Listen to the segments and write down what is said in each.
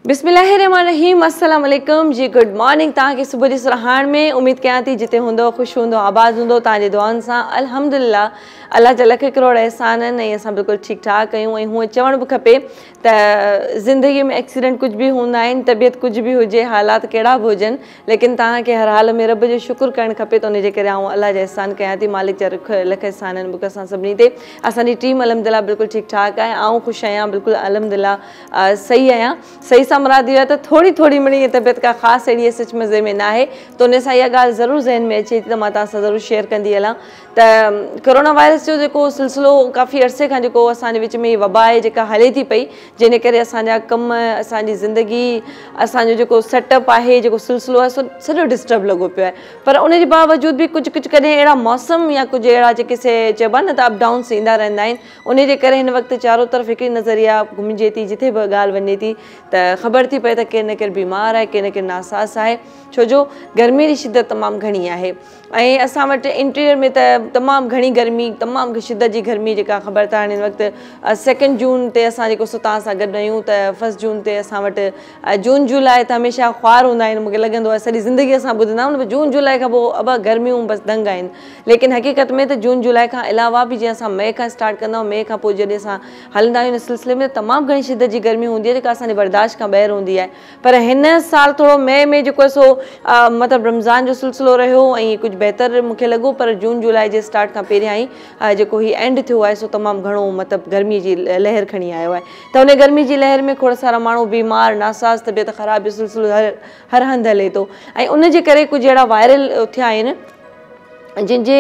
बिस्मिल्लाहिर्रहमानिर्रहीम अस्सलाम वालेकुम जी। गुड मॉर्निंग तव्हांखे सुबुह जी सुरहाण में। उम्मीद कयां थी जिते हूंदो ख़ुश हूंदो आबाद हूंदो तव्हांजे दुआनि सां। अल्हम्दुलिल्लाह अल्लाह जा लख करोड़ एहसान आहिनि ऐं असां बिल्कुलु ठीकु ठाक आहियूं। ऐं हूअं चवणु बि खपे त ज़िंदगीअ में एक्सीडेंट कुझु बि हूंदा आहिनि, तबियत कुझु बि हुजे, हालात कहिड़ा बि हुजनि, लेकिन तव्हांखे हर हाल में रब जो शुक्र करणु खपे। त उनजे करे आउं अल्लाह जा एहसान कयां थी। मालिक जा लख एहसान आहिनि मूंखे असां सभिनी ते। असांजी टीम अल्हम्दुलिल्लाह बिल्कुलु ठीकु ठाक आहे। आउं ख़ुशि आहियां, बिल्कुलु अल्हम्दुलिल्लाह सही आहियां। सही सां मुराद इहो आहे त थोरी थोरी मिड़ी तबियत का ख़ासि अहिड़ी सच मज़े में न आहे, त उन सां इहा ॻाल्हि ज़रूरु ज़हन में अचे थी त मां तव्हां सां ज़रूरु शेयर कंदी हलां त कोरोना वायरस जो जेको सिलसिलो काफ़ी अरसे खां जेको असांजे विच में वबा आहे जेका हले थी पई, जंहिंजे करे असांजा कम, असांजी ज़िंदगी, असांजो जेको सेटअप आहे, जेको सिलसिलो आहे, सॼो डिस्टर्ब लॻो पियो आहे। पर उनजे बावजूद बि कुझु कुझु कॾहिं अहिड़ा मौसम या कुझु अहिड़ा जेके चइबो आहे न त अप डाउन्स ईंदा रहंदा आहिनि। उनजे करे हिन वक़्तु चारो तरफ़ हिकिड़ी नज़रिया घुमिजे थी, जिथे बि ॻाल्हि वञे थी त ख़बर थी पए त केरु न केरु बीमार आहे, केरु न केरु नासास आहे, छो जो गर्मी जी शिदत तमामु घणी आहे। ऐं असां वटि इंटीरियर में त तमामु घणी गर्मी, तमामु शिदत जी गर्मी जेका ख़बर त हाणे हिन वक़्तु 2 जून ते असां जेको तव्हां सां गॾु आहियूं त 1 जून ते असां वटि जून जुलाई त हमेशह ख़्वार हूंदा आहिनि। मूंखे लॻंदो आहे सॼी ज़िंदगी असां ॿुधंदा आहियूं न जून जुलाई खां पोइ अब गर्मियूं बसि दंग आहिनि, लेकिन हक़ीक़त में त जून जुलाई खां अलावा बि जीअं असां मई खां स्टार्ट कंदा आहियूं, मई खां पोइ जॾहिं असां हलंदा आहियूं हिन सिलसिले में तमामु घणी शिदत जी गर्मी हूंदी आहे जेका असांजे बर्दाश्त खां ॿाहिरि हूंदी आहे। पर हिन साल थोरो मई में जेको आहे सो मतिलबु रमज़ान जो सिलसिलो रहियो ऐं कुझु बहितर मूंखे लॻो, पर जून जुलाई जे स्टार्ट खां पहिरियां ई जेको हीउ एंड थियो आहे सो तमामु घणो मतिलबु गर्मीअ जी लहर खणी आयो आहे। त उन गर्मी जी लहर में खोड़ सारा माण्हू बीमार, नासाज़, तबियत ख़राब जो सिलसिलो हर हंधि हले थो। ऐं उनजे करे कुझु अहिड़ा वायरल थिया आहिनि जिनजे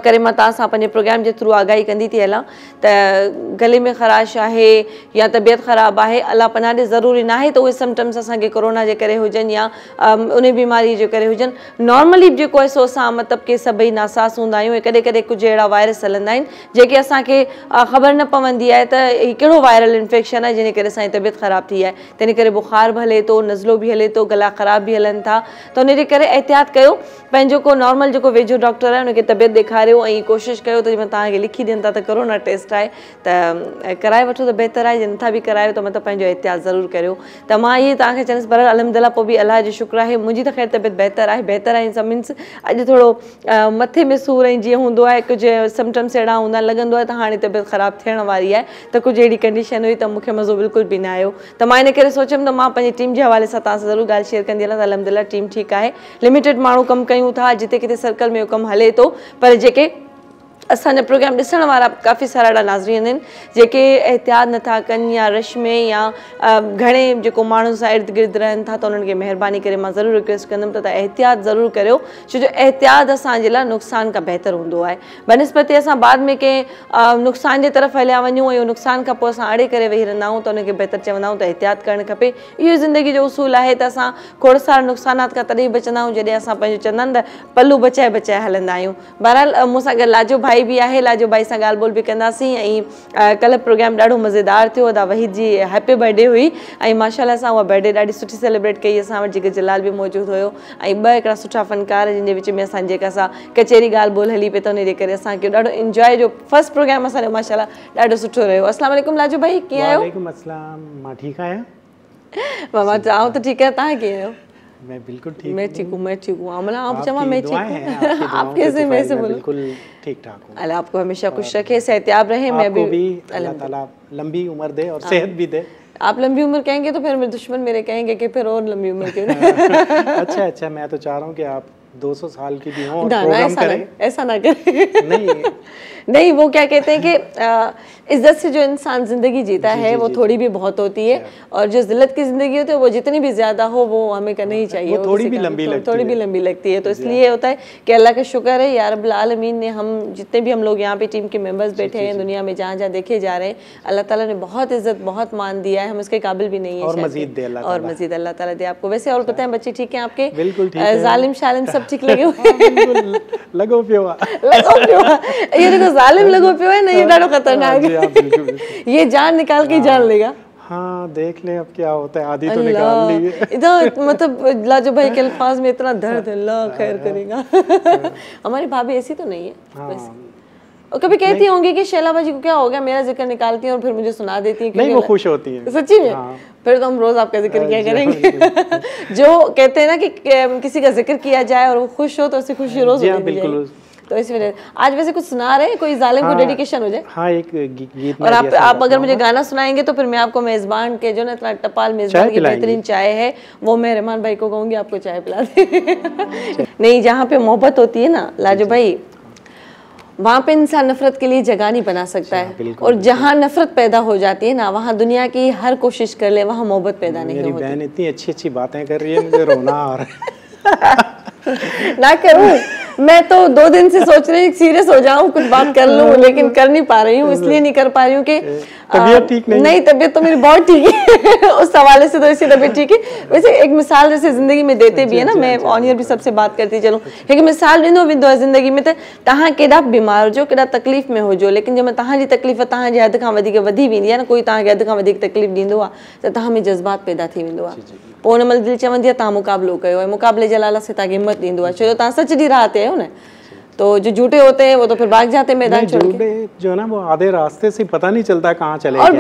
करे मां तव्हां सां पंहिंजे प्रोग्राम जे थ्रू आगाही कंदी थी हलां त गले में ख़राश आहे या तबियत ख़राबु आहे, अलाह पनाह ॾे, ज़रूरी न आहे त उहे सिम्टम्स असांखे कोरोना जे करे हुजनि या उन बीमारी जे करे हुजनि। नॉर्मली जेको आहे सो असां मतिलबु के सभई नासास हूंदा आहियूं ऐं कॾहिं कॾहिं कुझु अहिड़ा वायरस हलंदा आहिनि जेके असांखे ख़बर न पवंदी आहे त हीउ कहिड़ो वायरल इंफेक्शन आहे जंहिंजे करे असांजी तबियत ख़राबु थी आहे। तंहिंजे करे बुख़ार बि हले थो, नज़लो बि हले थो, गला ख़राब बि हलनि था। त उनजे करे एहतियात कयो, पंहिंजो को नॉर्मल जेको वेझो डॉक्टर आहे उनखे तबियत ॾेखारियो ऐं कोशिशि कयो त जीअं तव्हांखे लिखी ॾियनि था त कोरोना टेस्ट आहे त कराए वठो त बहितर आहे। जे नथा बि करायो त मतिलबु पंहिंजो एहतियात ज़रूरु करियो। त मां इहे तव्हांखे चवंदसि, पर अल्हम्दुलिल्लाह पोइ बि अलाह जो शुक्र आहे मुंहिंजी त ख़ैर तबियत बहितर आहे। बहितर आहे इन मीन्स अॼु थोरो मथे में सूरु ऐं जीअं हूंदो आहे कुझु सिम्टम्स अहिड़ा हूंदा आहिनि, लॻंदो आहे त हाणे तबियत ख़राबु थियण वारी आहे, त कुझु अहिड़ी कंडीशन हुई त मूंखे मज़ो बिल्कुलु बि न आयो। त मां इन करे सोचियमि त मां पंहिंजी टीम जे हवाले सां तव्हां सां ज़रूरु ॻाल्हि शेयर कंदी हलां। त अल्हम्दुलिल्लाह टीम ठीकु आहे, लिमिटेड माण्हू कमु कयूं था, जिते किथे सर्कल में कमु हले थो, पर जेके असांजा प्रोग्राम ॾिसण वारा काफ़ी सारा अहिड़ा नाज़रीन आहिनि जेके एहतियात नथा कनि या रश में या घणे जेको माण्हुनि सां इर्द गिर्द रहनि था, त उन्हनि खे महिरबानी करे मां ज़रूरु रिक्वेस्ट कंदमि त तव्हां एहतियात ज़रूरु करियो, छो जो एहतियात असांजे लाइ नुक़सान खां बहितर हूंदो आहे। बनस्पति असां बाद में कंहिं नुक़सान जे तरफ़ हलिया वञूं ऐं नुक़सान खां पोइ असां अड़े करे वेही रहंदा आहियूं त उनखे बहितर चवंदा आहियूं त एहतियात करणु खपे। इहो ज़िंदगी जो उसूल आहे त असां खोड़ सारा नुक़सानात खां तॾहिं बचंदा आहियूं जॾहिं असां पंहिंजो चवंदा आहिनि त पल्लू बचाए बचाए हलंदा आहियूं। बहरहाल मूंसां गॾु लाजो भाई बि आहे, लाजो भाई सां ॻाल्हि ॿोल बि कंदासीं। ऐं कल्ह प्रोग्राम ॾाढो मज़ेदार थियो, अदा वहीद जी हैप्पी बर्थडे हुई ऐं माशाल्लाह सां उहा बर्थडे ॾाढी सुठी सेलिब्रेट कई असां वटि। जेके जलाल बि मौजूदु हुयो ऐं 2 हिकिड़ा सुठा फ़नकार जिन जे विच में असांजी जेका असां कचेरी ॻाल्हि ॿोल हली पई त उनजे करे असांखे ॾाढो इंजॉय जो फर्स्ट प्रोग्राम असांजो माशाल्लाह ॾाढो सुठो रहियो। अस्सलाम वालेकुम लाजो भाई, कीअं आहियो? वालेकुम अस्सलाम, मां ठीकु आहियां। मां चवां त ठीकु आहे, तव्हां कीअं आहियो? मैं बिल्कुल ठीक हूँ। मैं ठीक हूँ, मैं ठीक हूँ। अमला आप जमा आपकी मैं ठीक दुआएं हूँ। हैं, आप कैसे मैं से बोलूं? बिल्कुल ठीक ठाक हूँ। अल्लाह आपको हमेशा खुश रखे, सेहतियाब रहे। मैं आपको भी अल्लाह ताला लंबी उम्र दे और सेहत भी दे। आप लंबी उम्र कहेंगे तो फिर मेरे दुश्मन मेरे कहेंगे कि फिर और लंबी उम्र क्यों? अच्छा, मैं तो चाह रहा हूँ कि आप 200 साल की भी हों और प्रोग्राम करें। ऐसा ना करें। नहीं नहीं, वो क्या कहते हैं कि इज्जत से जो इंसान ज़िंदगी जीता है वो थोड़ी भी बहुत होती है, और जो ज़िल्लत की ज़िंदगी होती है वो जितनी भी ज़्यादा हो वो हमें करनी ही चाहिए। थोड़ी भी लंबी लगती है। तो इसलिए होता है कि अल्लाह का शुक्र है या रब्बुल आलमीन ने हम जितने भी हम लोग यहाँ पे टीम के मेंबर्स बैठे हैं दुनिया में जहाँ जहाँ देखे जा रहे हैं, अल्लाह ताला ने बहुत इज्जत बहुत मान दिया है, हम इसके काबिल भी नहीं है। और मजीद दे अल्लाह ताला, और मजीद अल्लाह ताला दे आपको। वैसे और पता है बच्चे ठीक हैं आपके? बिल्कुल ठीक है। जालिम शालिम सब ठीक लगे हुए? लगो पियो ये देखो जालिम लगो पियो है ना, ये ॾाढो खतरनाक है, ये जान निकाल के जान लेगा। हाँ, देख ले अब क्या होता है, आधी तो निकाल ली है। इधर मतलब लाजो भाई के अल्फाज में इतना दर्द है, अल्लाह खैर करेगा। हमारी भाभी ऐसी तो नहीं है वैसे। और कभी कहती होंगी कि शैला बाजी को क्या हो गया, मेरा जिक्र निकालती हैं और फिर मुझे सुना देती हैं? नहीं, वो खुश होती हैं सच्ची में। फिर तो हम रोज आपका जिक्र क्या करेंगे। जो कहते हैं ना कि किसी का जिक्र किया जाए और वो खुश हो तो उससे खुशी रोज होती है। तो इस वजह आज वैसे कुछ सुना रहे हैं, कोई जालिम को डेडिकेशन हो जाए? हाँ, एक गीत। और आप अगर मुझे गाना सुनाएंगे तो फिर मैं आपको मेजबान के जो ना इतना टपाल मेजबान की बेहतरीन चाय है वो मैं रहमान भाई को कहूँगी आपको चाय पिला दे। नहीं, जहाँ पे मोहब्बत होती है ना लाजो भाई, वहाँ पे इंसान नफरत के लिए जगह नहीं बना सकता है। और जहाँ नफरत पैदा हो जाती है ना, वहाँ दुनिया की हर कोशिश कर ले, वहाँ मोहब्बत पैदा नहीं होती। मेरी बहन इतनी अच्छी अच्छी बातें कर रही है, मुझे रोना आ रहा है। ना करूँ मैं तो 2 दिन से सोच रही हूँ सीरियस हो जाऊँ, कुछ बात कर लूँ, लेकिन कर नहीं पा रही हूँ। इसलिए नहीं कर पा रही हूँ कि तबीयत ठीक नहीं। तबीयत तो मेरी बहुत ठीक है। उस हवाले से तो इसकी तबीयत ठीक है। वैसे एक मिसाल जैसे जिंदगी में देते भी है ना, मैं ऑन ईयर भी सबसे बात करती चलूँ, लेकिन मिसाल ॾींदो जिंदगी में तव्हां केॾा बीमार हुजो, केॾा तकलीफ़ में हुजो, लेकिन जंहिंमहिल तव्हांजी तकलीफ़ तव्हांजे हद खां वधीक वधी वेंदी आहे न, कोई तव्हांखे हद खां वधीक तकलीफ़ ॾींदो आहे त तव्हां में जज़्बात पैदा थी वेंदो आहे। पोइ उन महिल दिलि चवंदी आहे तव्हां मुक़ाबिलो कयो, ऐं मुक़ाबले जे लालच से तव्हांखे हिमत ॾींदो आहे, छो जो तव्हां सच जी राह ते आहियो न। तो जो झूठे होते हैं वो तो फिर भाग जाते हैं मैदान छोड़ के। जो है ना वो आधे रास्ते से पता नहीं चलता कहाँ चले और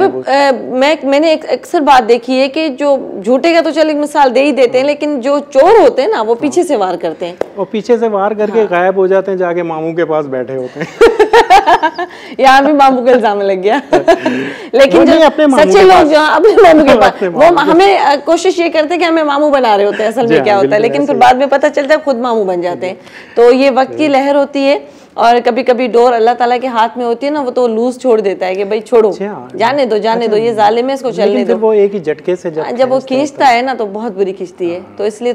मैंने अक्सर बात देखी है कि जो झूठे का तो चल एक मिसाल दे ही देते हैं, लेकिन जो चोर होते हैं ना वो पीछे से वार करते हैं, और पीछे से वार करके गायब हो जाते हैं, जाके मामू के पास बैठे होते हैं। यहाँ भी मामू का इल्जाम लग गया। लेकिन जो सच्चे लोग जो अपने मामू के पास, वो हमें कोशिश ये करते हैं कि हमें मामू बना रहे होते हैं, असल में क्या होता है, लेकिन फिर बाद में पता चलता है खुद मामू बन जाते हैं। तो ये वक्त की लहर होती है, और कभी कभी डोर अल्लाह ताला के हाथ में होती है ना, वो तो लूज छोड़ देता है कि भाई छोड़ो, जाने दो, ये जालिम है, इसको चलने दो। वो एक ही झटके से जब वो खींचता है ना तो बहुत बुरी खींचती है, तो इसलिए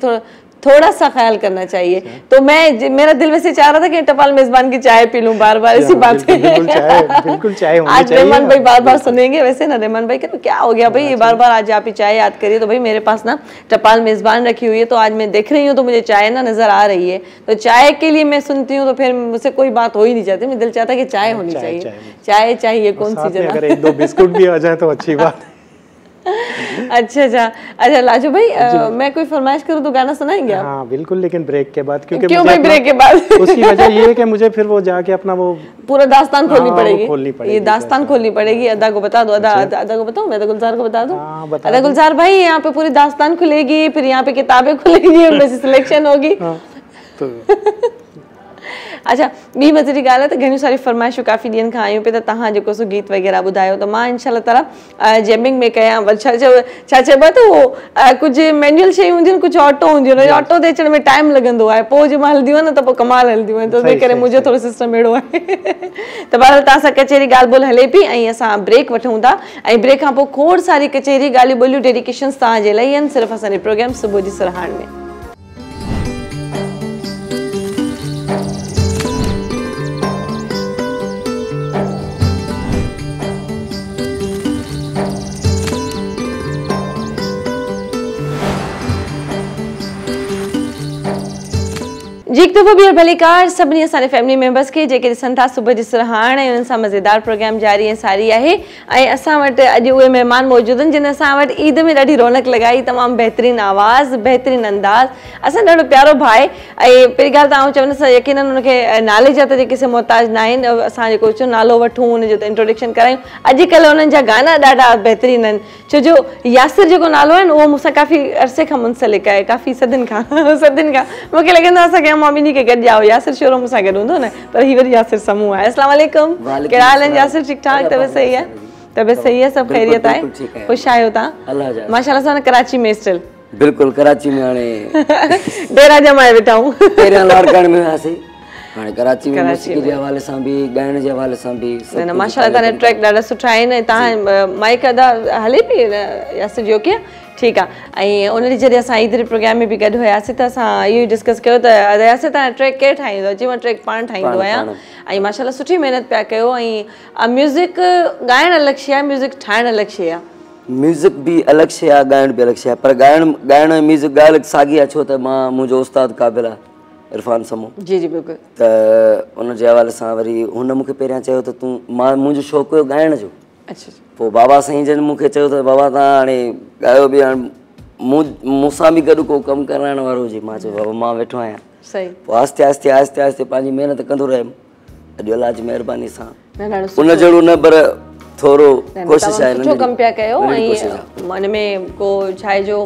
थोड़ा सा ख्याल करना चाहिए। तो मेरा दिल वैसे चाह रहा था कि टपाल मेजबान की चाय पी लूं बार बार, इसी बात पे। बिल्कुल चाय होनी आज रहमान भाई बार बार सुनेंगे वैसे ना, रहमान भाई कहते क्या हो गया भाई, ये बार बार आज आप ही चाय याद करिए। तो भाई मेरे पास ना टपाल मेजबान रखी हुई है, तो आज मैं देख रही हूँ तो मुझे चाय ना नजर आ रही है, तो चाय के लिए मैं सुनती हूँ, तो फिर मुझसे कोई बात हो ही नहीं जाती, मेरा दिल चाहता है कि चाय होनी चाहिए, चाय चाहिए। कौन सी जगह अगर 1-2 बिस्कुट भी आ जाए तो अच्छी बात। अच्छा लाजू भाई, मैं कोई फरमाइश करूँ तो गाना सुनाएंगे आप? हाँ बिल्कुल, लेकिन ब्रेक के बाद। क्योंकि क्यों भाई ब्रेक के बाद? उसकी वजह ये है कि मुझे फिर वो जाके अपना वो पूरा दास्तान खोलनी पड़ेगी। ये दास्तान खोलनी पड़ेगी। अदा को बता दो, अदा को बताओ, मैं तो गुलजार को बता दूं। अदा गुलजार भाई, यहाँ पे पूरी दास्तान खुलेगी, फिर यहाँ पे किताबें खुलेगी, उनमें से सिलेक्शन होगी। अच्छा, ॿी मज़े जी ॻाल्हि आहे त घणियूं सारी फरमाइशूं काफ़ी ॾींहंनि खां आयूं पे, त तव्हां जेको सो गीत वग़ैरह ॿुधायो, त मां इंशाल्लाह ताला जैमिंग में कयां। छा चइबो आहे त उहो कुझु मैनुअल शयूं हूंदियूं आहिनि, कुझु ऑटो हूंदियूं आहिनि, ऑटो ते अचण में टाइम लॻंदो आहे, पोइ जंहिं महिल हलंदियूं आहिनि न त पोइ कमाल हलंदियूं आहिनि, त तंहिं करे मुंहिंजो थोरो सिस्टम अहिड़ो आहे। त बहरहाल तव्हां सां कचहरी ॻाल्हि ॿोल हले पई, ऐं असां ब्रेक वठूं था, ऐं ब्रेक खां पोइ खोड़ सारी कचहरी ॻाल्हियूं ॿोलियूं डेडिकेशन्स तव्हांजे लाइ आहिनि, सिर्फ़ु असांजे प्रोग्राम सुबुह जी सुरहाण में। जी हिकु दफ़ो ॿीहर भलीकार सभिनी असांजे फैमिली मेंबर्स खे जेके ॾिसनि था सुबुह जी सुरहाण, ऐं उन्हनि सां मज़ेदार प्रोग्राम जारी ऐं सारी आहे। ऐं असां वटि अॼु उहे महिमान मौजूदु आहिनि जिन असां वटि ईद में ॾाढी रौनक लॻाई, तमामु बहितरीनु आवाज़, बहितरीनु अंदाज़, असां ॾाढो प्यारो भाई। ऐं पहिरीं ॻाल्हि त आउं चवंदसि यकीननि हुनखे नाले जा त जेके से मोहताज न आहिनि, असां जेको चओ नालो वठूं, हुनजो त इंट्रोडक्शन करायूं। अॼुकल्ह हुननि जा गाना ॾाढा बहितरीनु आहिनि, छो जो यासिर जेको नालो आहे न उहो मूंसां काफ़ी अरसे खां मुंसलिक आहे, काफ़ी सदियुनि खां मूंखे लॻंदो आहे असांखे मां ॿिन्ही खे गॾु जाओ। यासिर शोरो मूंसां गॾु हूंदो न, पर हीअ वरी यासिर समूह आहे। अस्सलाम वालेकुम, कहिड़ा हाल आहिनि यासिर? ठीकु ठाक? तबियत सही आहे? तबियत सही आहे, सभु ख़ैरियत आहे? ख़ुशि आहियो तव्हां? माशाल्लाह सां कराची में स्टिल? बिल्कुल कराची में हाणे डेरा जमाए वेठा हूं। पहिरियां लाड़काणे में हुआसीं, हाणे कराची में मौसीक़ी जे हवाले सां बि, ॻाइण जे हवाले सां बि। न माशाल्लाह तव्हांजा ट्रैक ॾाढा सुठा आहिनि। तव्हां माइक अदा हले पई यासिर जो की? ठीकु आहे। ऐं उन ॾींहुं जॾहिं असां ईद प्रोग्राम में बि गॾु हुयासीं त असां इहो ई डिस्कस कयो त यासिर तव्हां ट्रैक केरु ठाहींदो? अची मां ट्रैक पाण ठाहींदो आहियां, ऐं माशाल्लाह सुठी महिनत पिया कयो। ऐं म्यूज़िक ॻाइणु अलॻि शइ आहे, म्यूज़िक ठाहिणु अलॻि शइ आहे। म्यूज़िक बि अलॻि शइ आहे, ॻाइण बि अलॻि शइ आहे, पर ॻाइण ऐं म्यूज़िक ॻाल्हि साॻी आहे, छो त मुंहिंजो उस्ताद क़ाबिल आहे इरफान समूह। जी जी बिल्कुलु। त उनजे हवाले सां वरी हुन मूंखे पहिरियां चयो त मुंहिंजो शौक़ु हुयो ॻाइण जो। अच्छा। पोइ बाबा साईं जन मूंखे चयो त बाबा तव्हां हाणे ॻायो बि, हाणे मूंसां बि गॾु को कमु कराइण वारो हुजे। मां चयो बाबा मां वेठो आहियां। सही। पोइ आहिस्ते आहिस्ते पंहिंजी महिनत कंदो रहियुमि, अॼु अलाह जी महिरबानी सां न ॾाढो सुठो उन जहिड़ो न पर थोरो कोशिशि तमामु आहे सुठो कमु पिया कयो ऐं मन में को छाए जो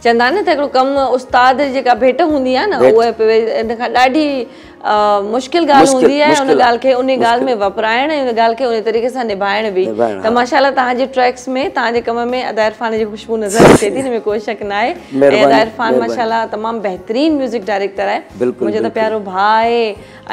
चवंदा आहिनि न त हिकिड़ो कमु उस्ताद जी जेका भेट हूंदी आहे न उहा इन खां ॾाढी मुश्किल ॻाल्हि हूंदी आहे उन ॻाल्हि खे उन ॻाल्हि में वापराइण ऐं उन ॻाल्हि खे उन तरीक़े सां निभाइण बि त माशाल्लाह तव्हांजे ट्रैक्स में तव्हांजे कम में अदा इरफान जी ख़ुशबू नज़र अचे थी हिन में कोई शक न आहे ऐं अदा इरफान माशाल्लाह तमामु बहितरीनु म्यूज़िक डायरेक्टर आहे मुंहिंजो त प्यारो भाउ आहे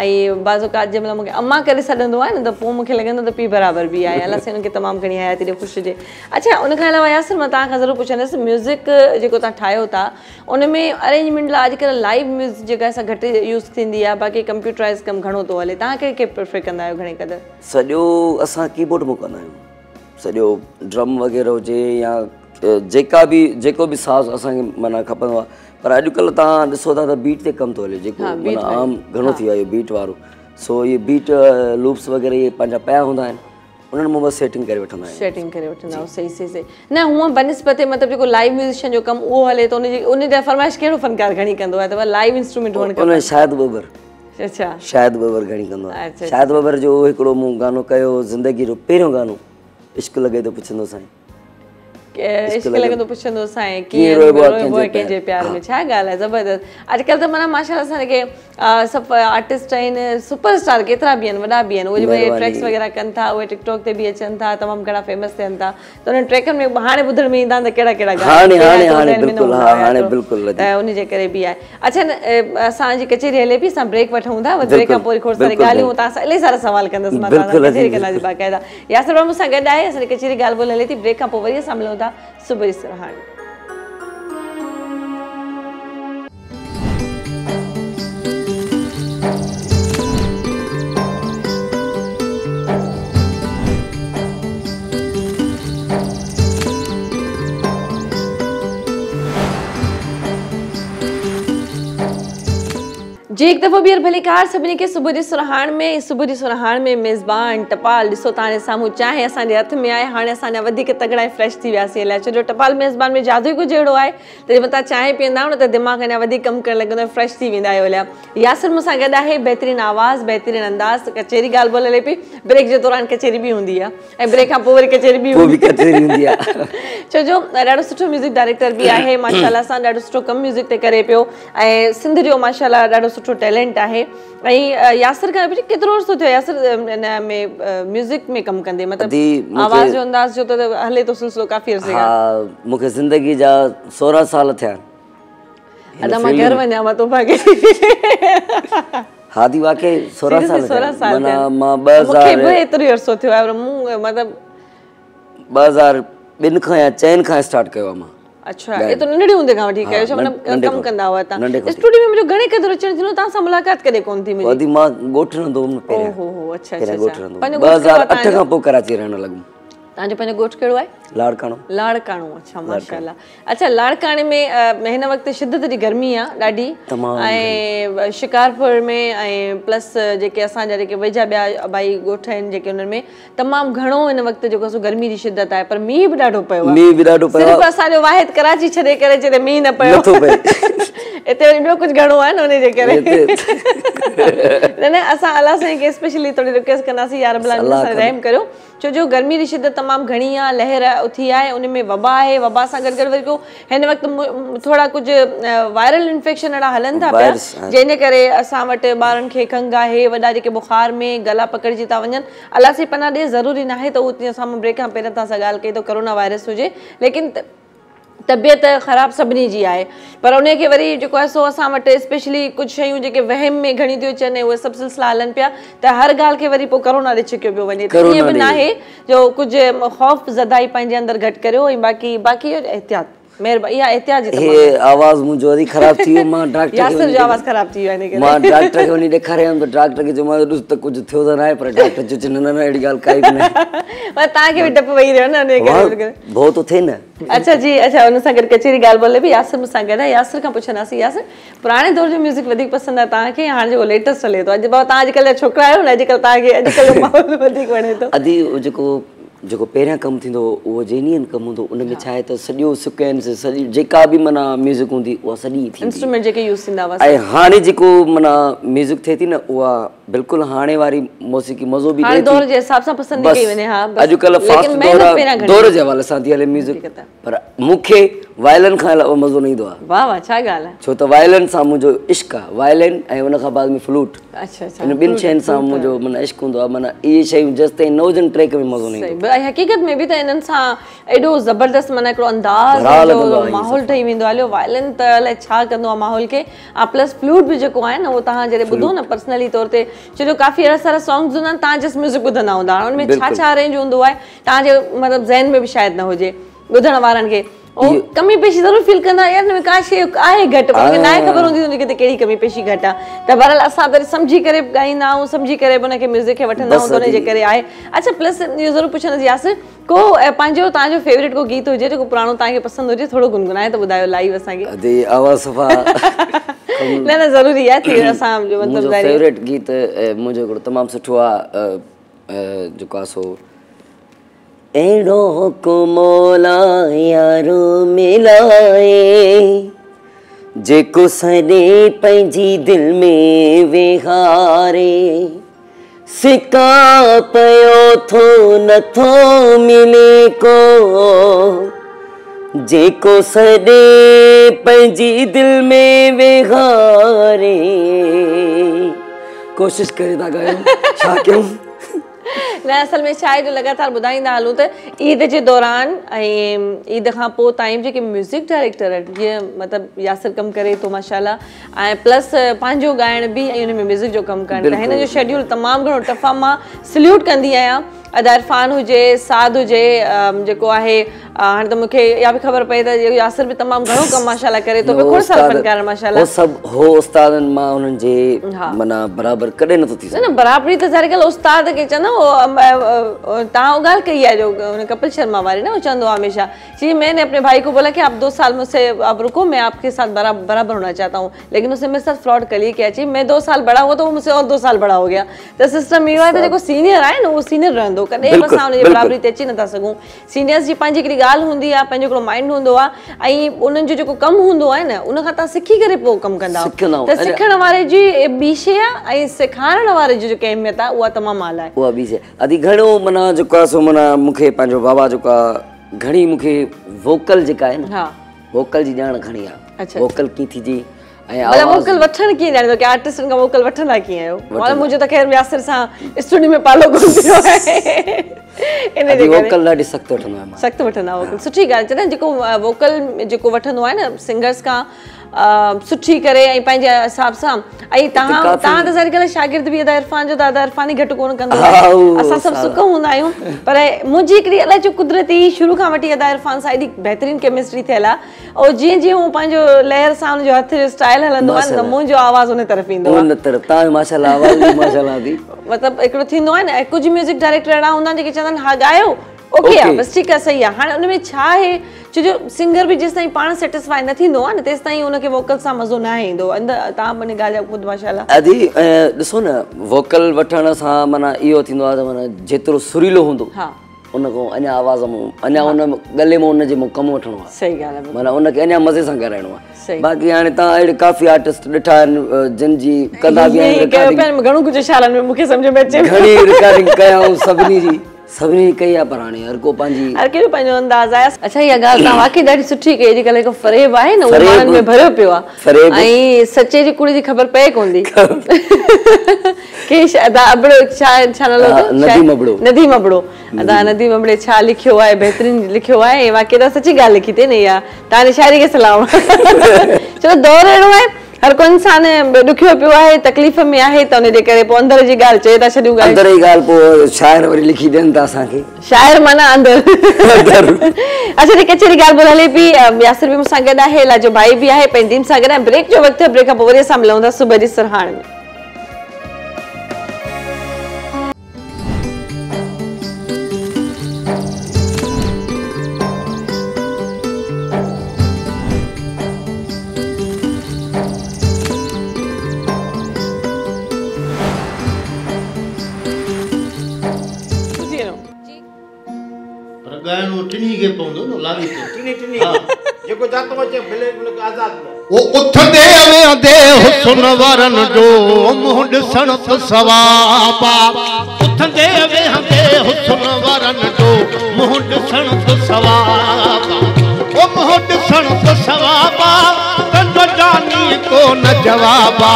ऐं बाज़ औक़ात जंहिं महिल मूंखे अम्मा करे छॾंदो आहे न त पोइ मूंखे लॻंदो त पीउ बराबरि बि आहे अलाह साईं हुनखे तमामु घणी हयाती ॾे ख़ुशि हुजे अच्छा उन खां अलावा यासिर मां तव्हांखां ज़रूरु पुछंदसि म्यूज़िक जेको तव्हां ठाहियो था उन में अरेंजमेंट लाइ अॼुकल्ह लाइव म्यूज़िक जेका असां घटि यूज़ थींदी आहे बाक़ी कंप्यूटराइज़ कमु घणो थो हले तव्हां कंहिंखे प्रेफर कंदा आहियो घणे क़दुरु सॼो असां कीबोर्ड में कंदा आहियूं सॼो ड्रम वग़ैरह हुजे या जेको बि साज़ असांखे माना खपंदो आहे पर अॼुकल्ह तव्हां ॾिसो था त बीट ते कमु थो हले जेको माना आम घणो थी वियो आहे बीट वारो सो इहे बीट लूप्स वग़ैरह इहे पंहिंजा पिया हूंदा आहिनि उन्हनि मां बसि सेटिंग करे वठंदा आहियूं सेटिंग करे वठंदा आहियो सही सही सही न हूअं बनिस्बते मतिलबु जेको लाइव म्यूज़िशियन जो कमु उहो हले त उन जा फरमाइश कहिड़ो फनकार घणी कंदो आहे त लाइव इंस्ट्रूमेंट हुअणु खपे शायदि बबर अच्छा शायदि बबर घणी कंदो आहे शायदि बबर जो हिकिड़ो मूं गानो कयो ज़िंदगी जो पहिरियों गानो इश्क लॻे थो पुछंदो साईं इश्क लॻे थो पुछंदो साईं कीअं रोइबो आहे कंहिंजे प्यार में छा ॻाल्हि आहे ज़बरदस्त अॼुकल्ह त माना माशाल्लाह असांखे सभु आर्टिस्ट आहिनि सुपरस्टार केतिरा बि आहिनि वॾा बि आहिनि उहे भई ट्रैक्स वग़ैरह कनि था उहे टिकटॉक ते बि अचनि था तमामु घणा फेमस थियनि था त उन्हनि ट्रैकनि में हाणे ॿुधण में ईंदा त कहिड़ा कहिड़ा त उन जे करे बि आहे अच्छा असांजी कचेरी हले पई असां ब्रेक वठूं था ब्रेक खां पोइ खोड़ सारी ॻाल्हियूं तव्हां सां इलाही सारा सवाल कंदसि मां कचेरी कंदासीं बाक़ाइदा यासिर भाउ मूंसां गॾु आहे असांजी कचेरी ॻाल्हि ॿोल हले थी ब्रेक खां पोइ वरी असां मिलूं था सुबुह जी सुरहाणी जी एक दफ़ो ॿीहर भली कार सभिनी खे सुबुह जी सुरहाण में मेज़बान टपाल ॾिसो तव्हांजे साम्हूं चांहि असांजे हथ में आहे हाणे असांजा वधीक तगड़ा ऐं फ्रेश थी वियासीं अलाए छो जो टपाल मेज़बान में जादू ई कुझु अहिड़ो आहे त जंहिं तव्हां चांहि पीअंदा आहियो न त दिमाग़ अञा वधीक कमु करणु लॻंदो आहे फ्रेश थी वेंदा आहियो हलिया यासिर मूंसां गॾु आहे बहितरीनु आवाज़ बहितरीनु अंदाज़ कचेरी ॻाल्हि ॿोल हले पई ब्रेक जे दौरान कचेरी बि हूंदी आहे ऐं ब्रेक खां पोइ वरी कचेरी बि हूंदी आहे छो जो ॾाढो सुठो म्यूज़िक डायरेक्टर बि आहे माशाल्लाह सां ॾाढो सुठो कमु म्यूज़िक ते करे पियो ऐं सिंध जो माशाल्लाह ॾाढो सुठो टैलेंट आहे ऐं यासिर खां केतिरो अर्सो थियो यासिर हिन में म्यूज़िक में कमु कंदे मतिलबु आवाज़ जो अंदाज़ जो त हले थो सिलसिलो काफ़ी अर्से खां मूंखे ज़िंदगी जा 16 साल थिया अदा मां घर वञा मां तो भागे हादी वाकई 16 साल माना मां 2000 मूंखे बि एतिरो अर्सो थियो आहे मूं मतिलबु 2002 खां या 4 खां स्टार्ट कयो मां अच्छा ये तो नंढड़ी हूंदे खां वठी कयो छो मतलब कम कंदा हुआ तव्हां स्टूडियो में मुंहिंजो घणे क़दुरु अचण थींदो तव्हां सां मुलाक़ात कॾहिं कोन थी मुंहिंजी मां ॻोठणंदो हुउमि पहिरियों ओहो अच्छा अच्छा 2008 खां पोइ कराची रहण लॻुमि तव्हांजो पंहिंजो ॻोठु कहिड़ो आहे लाड़काणो अच्छा माशाल्लाह अच्छा लाड़काणे में हिन वक़्तु शिदत जी गर्मी आहे ॾाढी ऐं शिकारपुर में ऐं प्लस जेके असांजा जेके वेझा ॿिया भाई ॻोठ आहिनि जेके उन्हनि में तमामु घणो हिन वक़्तु जेको सो गर्मी जी शिदत आहे पर मींहुं बि ॾाढो पियो आहे सिर्फ़ु असांजो वाहिद कराची छॾे करे चए मींहुं न पियो हिते वरी ॿियो कुझु घणो आहे न उनजे करे न असां अलाह साईं खे स्पेशली थोरी रिक्वेस्ट कंदासीं यार भला रहम करियो छो जो गर्मी जी शिदत तमामु घणी आहे लहर उथी आहे उन में वबा आहे वबा सां गॾु गॾु वरी को हिन वक़्तु थोरा कुझु वायरल इंफेक्शन अहिड़ा हलनि था पिया जंहिंजे करे असां वटि ॿारनि खे खंघि आहे वॾा जेके बुखार में गला पकड़जी था वञनि अलाह साईं पनाह ॾे ज़रूरी न आहे त उहो तीअं साम्हूं ब्रेक खां पहिरियों तव्हां सां ॻाल्हि कई त कोरोना वायरस हुजे लेकिन तबियत ख़राबु सभिनी जी आहे पर उनखे वरी जेको आहे सो असां वटि स्पेशली कुझु शयूं जेके वहम में घणी थियूं अचनि उहे सभु सिलसिला हलनि पिया त हर ॻाल्हि खे वरी पोइ कोरोना ॾे छिकियो पियो वञे त ईअं बि न आहे जो कुझु ख़ौफ़ ज़दाई पंहिंजे अंदरि घटि करियो ऐं बाक़ी एहतियात महिरबानी इहा एहतियात जी हे आवाज़ मुंहिंजो वरी ख़राबु थी वियो मां डॉक्टर यासिर जो आवाज़ ख़राबु थी वियो आहे मां डॉक्टर खे वञी ॾेखारियमि त डॉक्टर खे चयोमांसि ॾिस त कुझु थियो त न आहे पर डॉक्टर चयो न न अहिड़ी ॻाल्हि काई बि न पर तव्हांखे बि डपु वेही रहियो न भउ थो थिए न अच्छा जी अच्छा हुन सां गॾु कचेरी ॻाल्हि ॿोल बि यासिर मूंसां गॾु आहे यासिर खां पुछंदासीं यासिर पुराणे दौर जो म्यूज़िक वधीक पसंदि आहे तव्हांखे हाणे जेको लेटेस्ट हले थो अॼु भाउ तव्हां अॼुकल्ह जा छोकिरा आहियो न अॼुकल्ह तव्हांखे अॼुकल्ह जो माहौल वधीक वणे थो अदी जेको जेको पहिरियां कमु थींदो उहो जेन्युइन कमु हूंदो उन में छा आहे त सॼो सिक्वेंस सॼी जेका बि माना म्यूज़िक हूंदी उहा सॼी थींदी इंस्ट्रूमेंट जेके यूज़ थींदा हुआ ऐं हाणे जेको माना म्यूज़िक थिए थी न उहा बिल्कुलु हाणे वारी मौसीक़ी मज़ो बि ॾिए थी दौर जे हिसाब सां पसंदि कई वञे हा अॼुकल्ह फास्ट दौर जे हवाले सां थी हले म्यूज़िक पर मूंखे वायलिन खां अलावा मज़ो न ईंदो आहे वाह वाह छा ॻाल्हि आहे छो त वायलिन सां मुंहिंजो इश्क़ आहे वायलिन ऐं उन खां बाद में फ्लूट अच्छा अच्छा इन ॿिनि शयुनि सां मुंहिंजो माना इश्क़ हूंदो आहे माना इहे शयूं जेसि ताईं न हुजनि ट्रैक में मज़ो न ईंदो ऐं हक़ीक़त में बि त इन्हनि सां एॾो ज़बरदस्त माना हिकिड़ो अंदाज़ जो माहौल ठही वेंदो आहे वायलिन त अलाए छा कंदो आहे माहौल खे ऐं प्लस फ्लूट बि जेको आहे न उहो तव्हां जॾहिं ॿुधो न पर्सनली तौर ते छो काफ़ी अहिड़ा सारा सॉन्ग्स हूंदा आहिनि तव्हां जस्ट म्यूज़िक ॿुधंदा हूंदा हुन में छा छा अरेंज हूंदो आहे तव्हांजे मतिलबु ज़हन में बि शायदि न हुजे ॿुधण वारनि खे कमी पेशी ज़रूरु फील कंदा यार हिन में का शइ आहे घटि पर न आहे ख़बर हूंदी हुनखे किथे कहिड़ी कमी पेशी घटि आहे त बहरहाल असां त सम्झी करे ॻाईंदा आहियूं सम्झी करे बि हुनखे म्यूज़िक खे वठंदा आहियूं त हुनजे करे आहे अच्छा प्लस इहो ज़रूरु पुछंदसि यासिर को पंहिंजो तव्हांजो फेवरेट को गीत हुजे जेको पुराणो तव्हांखे पसंदि हुजे थोरो गुनगुनाए त ॿुधायो लाइव असांखे न न ज़रूरी आहे थी असां मतिलबु फेवरेट गीत मुंहिंजो हिकिड़ो तमामु सुठो आहे जेको आहे सो एड़ो को मौला यारो मिलाए जेको सॾे पंहिंजी दिलि में वेहारे सिका पियो थो नथो मिले को जेको सॾे पंहिंजी दिलि में वेहारे कोशिश करे था कयूं छा कयूं न असल में छा आहे जो लगातार ॿुधाईंदा हलूं त ईद जे दौरान ऐं ईद खां पोइ ताईं जेके म्यूज़िक डायरेक्टर जीअं मतिलबु यासिर कमु करे थो माशाल्लाह ऐं प्लस पंहिंजो ॻाइण बि ऐं हुन में म्यूज़िक जो कमु करणु त हिन जो शेड्यूल तमामु घणो टफ आहे मां सल्यूट कंदी आहियां अदा इरफान हुजे साद हुजे जेको आहे हाणे त मूंखे इहा बि ख़बर पई त यासिर बि तमामु घणो कमु माशाल्लाह करे थो खोड़ साल फनकार माशाल्लाह सभु हो उस्तादनि मां उन्हनि जे माना बराबरि कॾहिं नथो थी सघे न बराबरी त ज़ाहिर ॻाल्हि उस्ताद खे चवंदा तव्हां उहो ॻाल्हि कई आहे जो हुन कपिल शर्मा वारी न उहो चवंदो आहे हमेशा जी मैंने अपने भाई को बोला कि आप 2 साल मुझसे आप रुको मैं आपके साथ बराबर होना चाहता हूँ लेकिन उसने मेरे साथ फ्रॉड कर लिया क्या जी मैं 2 साल बड़ा हुआ तो वो मुझसे और 2 साल बड़ा हो गया तो सिस्टम इहो आहे त जेको सीनियर आहे न उहो सीनियर रहंदो कॾहिं बि असां हुनजी बराबरी ते अची नथा सघूं सीनियर्स जी पंहिंजी हिकिड़ी ॻाल्हि हूंदी आहे पंहिंजो हिकिड़ो माइंड हूंदो आहे ऐं उन्हनि जो जेको कमु हूंदो आहे न उन खां तव्हां सिखी करे पोइ कमु कंदा त सिखण वारे जी ॿी शइ आहे ऐं सेखारण वारे जी जेकी अहमियत आहे उहा तमामु आला आहे उहा ॿी शइ अदी घणो माना जेको आहे सो माना मूंखे पंहिंजो बाबा जेको आहे घणी मूंखे वोकल जेका आहे न वोकल जी ॼाण घणी आहे वोकल कीअं थीजी ऐं वोकल वठण कीअं ॼाणींदो की आर्टिस्टनि खां वोकल वठंदा कीअं आहियो हाणे मुंहिंजो त ख़ैर यासिर सां स्टूडियो में पालो कोन थियो आहे इन जे वोकल ॾाढी सख़्तु वठंदो आहियां सख़्तु वठंदा वोकल सुठी ॻाल्हि चवंदा जेको वोकल जेको वठंदो आहे न सिंगर्स खां सुठी करे ऐं पंहिंजे हिसाब सां ऐं तव्हां त ज़ाहिर ॻाल्हि शागिर्द बि अदा इरफान जो त अदा इरफान ई घटि कोन कंदो आहे असां सभु सुख हूंदा आहियूं पर मुंहिंजी हिकिड़ी अलाए जो कुदरती शुरू खां वठी अदा इरफान सां एॾी बहितरीनु केमिस्ट्री थियल आहे ऐं जीअं जीअं हू पंहिंजो लहर सां हुनजो हथ जो स्टाइल हलंदो आहे न मुंहिंजो आवाज़ उन तरफ़ ईंदो आहे मतिलबु हिकिड़ो थींदो आहे न कुझु म्यूज़िक डायरेक्टर अहिड़ा हूंदा आहिनि जेके चवंदा आहिनि हा ॻायो ओके आहे बसि ठीकु आहे सही आहे हाणे उनमें छा आहे छो जो सिंगर बि जेसि ताईं पाण सेटिस्फाई न थींदो आहे न तेसि ताईं उनखे वोकल सां मज़ो न ईंदो अंदरि तव्हां हुन ॻाल्हि जा ख़ुदि माशाल्लाह अदी ॾिसो न वोकल वठण सां माना इहो थींदो आहे त माना जेतिरो सुरीलो हूंदो उन खां अञा आवाज़ में अञा उन गले में उनजे कमु वठिणो आहे सही ॻाल्हि आहे माना उनखे अञा मज़े सां ॻाल्हाइणो आहे बाक़ी हाणे तव्हां अहिड़े काफ़ी आर्टिस्ट ॾिठा आहिनि जिन जी कंदा बि आहिनि घणो कुझु शालनि में मूंखे सम्झ में अचे घणी रिकॉर्डिंग कयूं सभिनी कई आहे पर हाणे हर को पंहिंजी हर कंहिंजो पंहिंजो अंदाज़ आहे अच्छा इहा ॻाल्हि तव्हां वाक़ई ॾाढी सुठी कई अॼुकल्ह हिकु फ़रेब आहे न उहो माण्हुनि में भरियो पियो आहे ऐं सचे जी कुड़ी जी ख़बर पए कोन थी नदीम अबड़ो अदा नदीम अबड़े छा लिखियो आहे बहितरीनु लिखियो आहे ऐं वाक़ई त सची ॻाल्हि लिखी अथई न इहा तव्हांजी शाइरी खे सलाम चलो दौर अहिड़ो आहे हर को इंसान ॾुखियो पियो आहे तकलीफ़ में आहे त उनजे करे पोइ अंदर जी ॻाल्हि चए था छॾियूं अंदर जी ॻाल्हि पोइ शाइर वरी लिखी ॾियनि था असांखे शाइर माना अंदरि अच्छा जी कचहरी ॻाल्हि ॿुधाए पई यासिर बि मूंसां गॾु आहे लाजो भाई बि आहे पंहिंजी टीम सां गॾु ऐं ब्रेक जो वक़्तु ब्रेक खां पोइ वरी असां मिलूं था सुबुह जी सरहाण में आज़ादी टिनी टिनी जेको जातो अचे मिले मिले आज़ाद वो उठंदे वेंदे हुस्न वारन जो मुंहुं ॾिसण त सवाबा उठंदे वेंदे हुस्न वारन जो मुंहुं ॾिसण त सवाबा ओ मुंहुं ॾिसण त सवाबा तंजो जानी को न जवाबा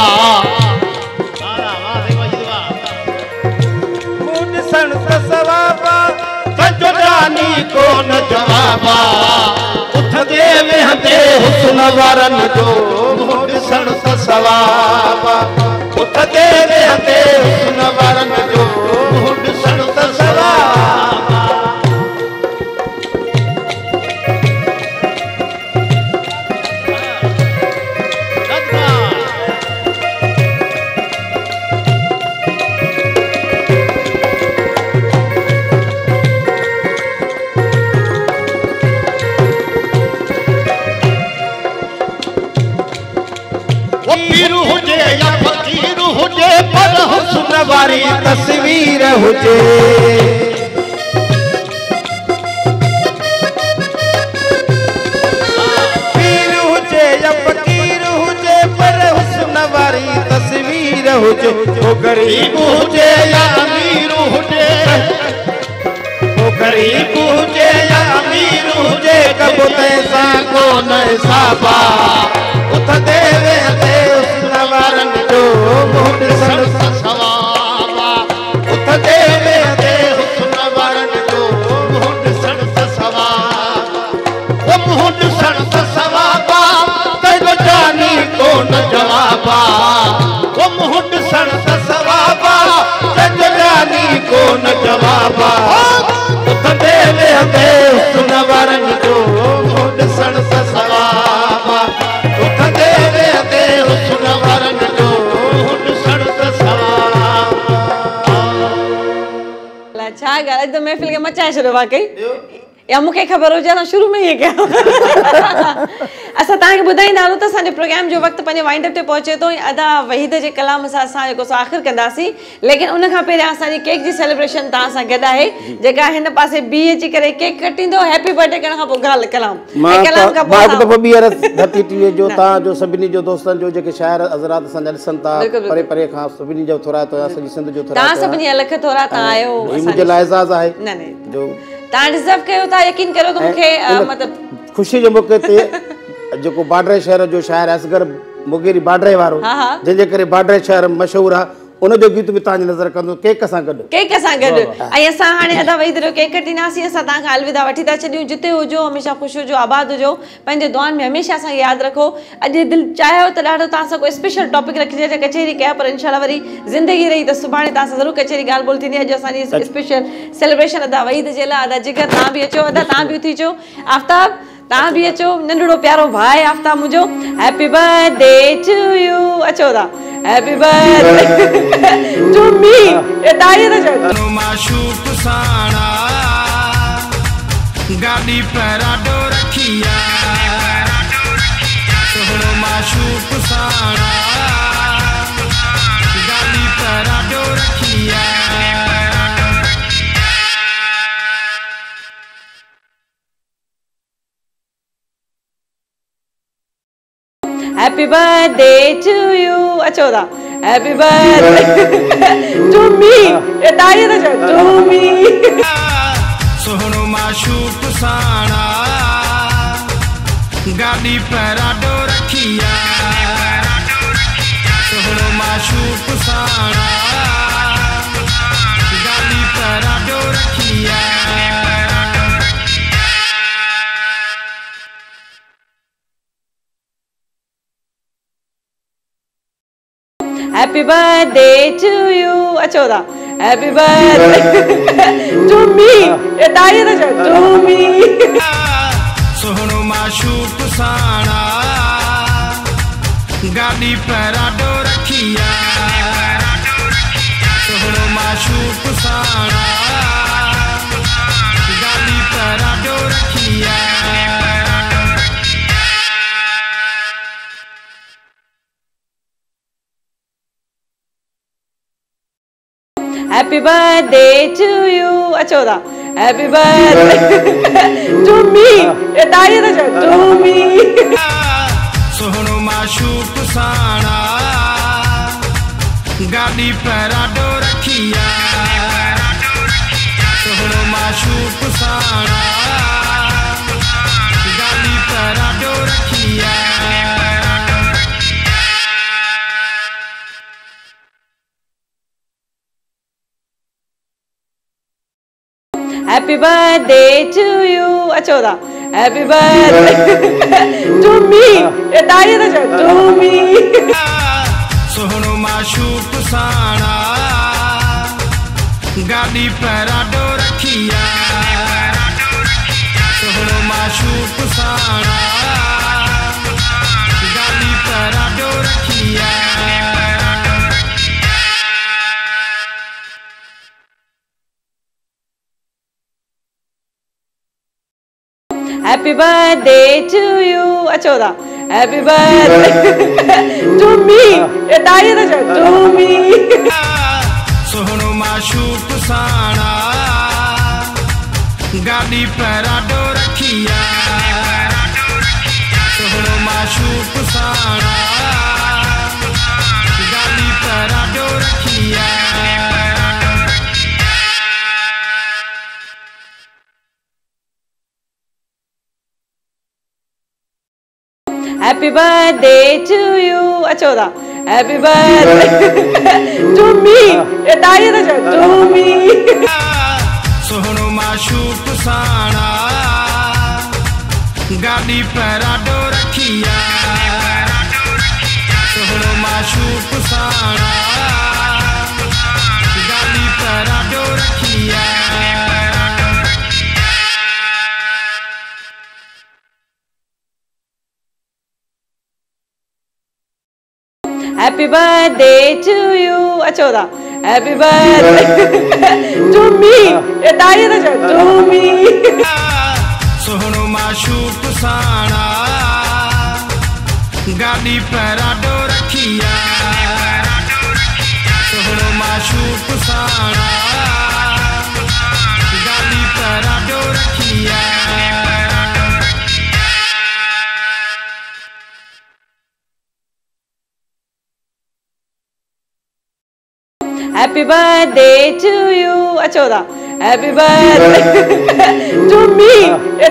मुंहुं ॾिसण त सवाबा तंजो जानी को न जवाबा उठंदे वेंदे हुस्न वारन जो मुंहुं ॾिसण त सवाबा उठंदे वेंदे हुस्न वारन जो मुंहुं ॾिसण त सवाबा हुस्न वारी तस्वीर हुजे पीर हुजे या फकीर हुजे पर हुस्न वारी तस्वीर हुजे वो गरीब हुजे या अमीर हुजे वो गरीब हुजे या अमीर हुजे कबो तैसा को न हिसाबा उठंदे वेंदे हुस्न वारन जो मुंहुं ॾिसण त सवाबा उठंदे वेंदे हुस्न वारन जो मुंहुं ॾिसण त सवाबा ओ मुंहुं ॾिसण त सवाबा तंहिंजो जानी को न जवाबा ओ मुंहुं ॾिसण त सवाबा तंहिंजो जानी को न जवाबा उठंदे वेंदे हुस्न वारन जो मुंहुं ॾिसण त सवाबा उठंदे वेंदे हुस्न वारन जो मुंहुं ॾिसण त सवाबा छा ॻाल्हि एकदम महफ़िल खे मचाए छॾियो वाकई या मूंखे ख़बर हुजे न शुरू में ई कयो असां तव्हांखे ॿुधाईंदा हलूं त असांजे प्रोग्राम जो वक़्तु पंहिंजे वाइंड अप ते पहुचे थो ऐं अदा वहीद जे कलाम सां असां जेको आख़िर कंदासीं लेकिन उन खां पहिरियां असांजी केक जी सेलिब्रेशन तव्हां सां गॾु आहे जेका हिन पासे बी अची करे केक कटींदो हैप्पी बर्थडे करण खां पोइ ॻाल्हि कलाम कलाम खां पोइ धरती टीवीअ जो तव्हांजो सभिनी जो दोस्तनि जो जेके शाइर हज़रात असांजा ॾिसनि था परे परे खां सभिनी जो थोराए थो सॼी सिंध जो तव्हां सभिनी लख थोरा तव्हां आयो मुंहिंजे लाइ एज़ाज़ आहे न न जो तव्हां डिज़र्व कयो था यकीन करो त मूंखे मतिलबु ख़ुशी जे मौक़े ते जेको बाडरे शहर जो शाइर असगर मुगेरी बाडरे वारो जंहिंजे करे बाडरे शहर मशहूरु आहे उनजो गीत बि तव्हांजी नज़र कंदो केक सां गॾु ऐं असां हाणे अदा वेही रहियो केक कटींदासीं असां तव्हांखां अलविदा वठी था छॾियूं जिते हुजो हमेशह ख़ुशि हुजो आबाद हुजो पंहिंजे दुआनि में हमेशह असांखे यादि रखो अॼु दिलि चाहियो त ॾाढो तव्हां सां कोई स्पेशल टॉपिक रखिजे कचेरी कया पर इनशाला वरी ज़िंदगी रही त सुभाणे तव्हां सां ज़रूरु कचेरी ॻाल्हि ॿोल थींदी अॼु असांजी स्पेशल सेलिब्रेशन अदा वहीद जे लाइ अदा जिगर तव्हां बि अचो अदा तव्हां बि उथी अचो आफ़्ताब तव्हां बि अचो नंढड़ो प्यारो भाउ आहे आफ़्ताब मुंहिंजो हैप्पी बर्थडे टू यू अचो था हैप्पी बर्थडे टू मी ताड़ीअ त चओ माशूक साणा गाड़ी पैराडो रखिया सोहणो माशूक साणा गाड़ी पैराडो रखिया हैप्पी बर्थडे टू यू अचो था हैप्पी बर्थडे टू मी ताड़ीअ त चओ टू मी सोहणो माशूक साणा गाड़ी पैराडो रखिया सोहणो माशूक साणा गाड़ी पैराडो रखिया हैप्पी बर्थडे टू यू अचो था हैप्पी बर्थडे टू मी ताड़ीअ त चओ टू मी सोहणो माशूक साणा गाड़ी पैराडो रखिया सोहणो माशूक साणा गाड़ी पैराडो रखिया हैप्पी बर्थडे टू यू अचो था Happy birthday to me. ताली तो to me. सोहनो माशूक साना गाड़ी पैराडो रखिया सोहनो माशूक साना गाड़ी पैराडो रखिया Happy birthday to you. अच्छा Happy birthday to me. ताली तो to me. सोहनो माशूक साना गाड़ी पैराडो रखिया सोहनो माशूक साना गाड़ी पैराडो रखिया Happy birthday to you. अच्छा Happy birthday to me. ताली तो to me. सोहनो माशूक साना गाड़ी पैराडो रखिया सोहनो माशूक साना गाड़ी पैराडो रखिया Happy birthday to you. अच्छा Happy birthday to me. ताली तो to me. सोहनो माशूक साना गाड़ी पैराडो रखिया सोहनो माशूक साना गाड़ी पैराडो रखिया Happy birthday to you. अच्छा Happy birthday to me. ताली तो to me. सोहनो माशूक साना गाड़ी पैराडो रखिया सोहनो माशूक साना गाड़ी पैराडो रखिया Happy birthday to you. अच्छा Happy birthday to me.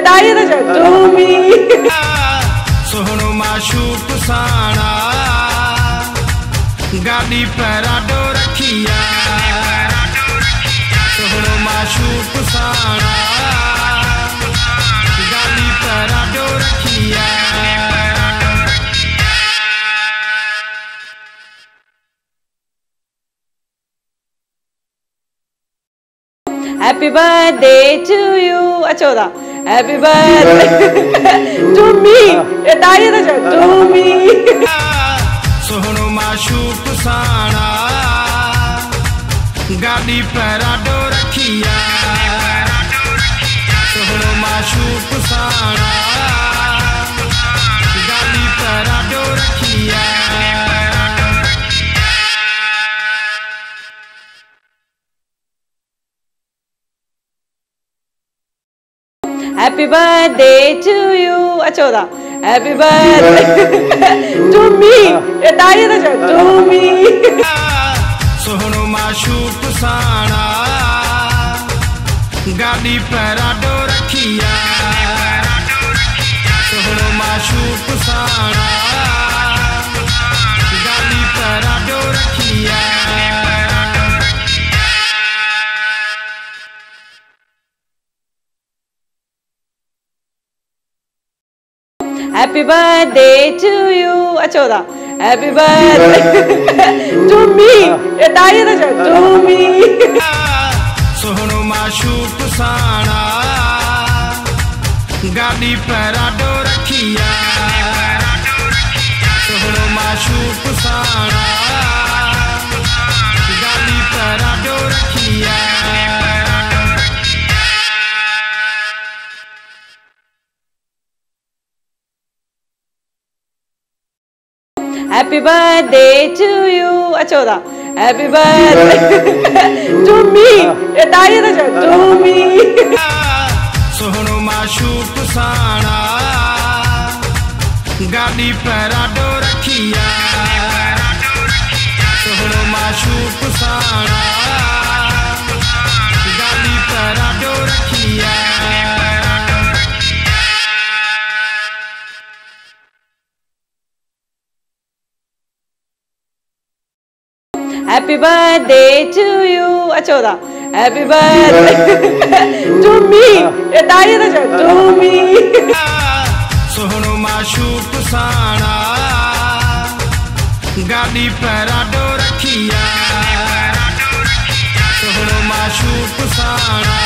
ताली तो to me. सोहनो माशूक साना गाड़ी पैराडो रखिया सोहनो माशूक साना गाड़ी पैराडो रखिया Happy birthday to you. अच्छा Happy birthday to me. ताली तो to me. सोहनो माशूक साना गाड़ी पैराडो रखिया सोहनो माशूक साना गाड़ी पैराडो रखिया Happy birthday to you. अच्छा Happy birthday to me. ताली तो to me. सोहनो माशूक साना गाड़ी पैराडो रखिया सोहनो माशूक साना गाड़ी पैराडो रखिया Happy birthday to you. अच्छा Happy birthday to me. ताली तो to me. सोहनो माशूक साना गाड़ी पैराडो रखिया सोहनो माशूक साना गाड़ी पैराडो रखिया Happy birthday to you. अच्छा हैप्पी बर्थडे टू मी ए ताई ना जो टू मी सोहणो माशूक साणा गाड़ी पैराडो रखिया सोहणो माशूक साणा गाड़ी पैराडो रखिया हैप्पी बर्थडे टू यू अच्छा था हैप्पी बर्थडे टू मी ए ताई ना जो टू मी सोहणो माशूक साणा गाड़ी पैराडो रखिया सोहणो माशूक साणा